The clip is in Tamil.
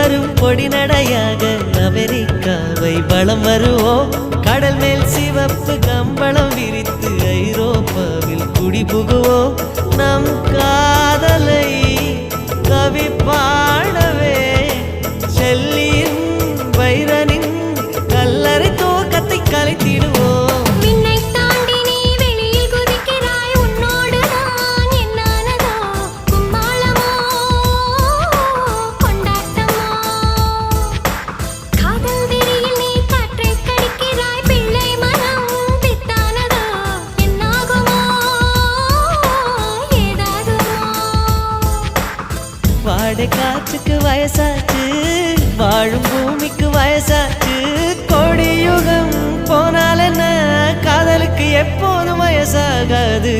வரும் பொடி நடையாக அமெரிக்காவை வலம் வருவோம். கடல் மேல் சிவப்பு கம்பளம் விரித்து ஐரோப்பாவில் குடிபுகுவோம். நம் காதலை கவி பாடவே செல்லியின் வைரனின் கல்லறை தோக்கத்தை கலைத்திடுவோம். வாடை காற்றுக்கு வயசாச்சு, வாழும் பூமிக்கு வயசாச்சு. கொடியுகம் போனால் என்ன, காதலுக்கு எப்போதும் வயசாகாது.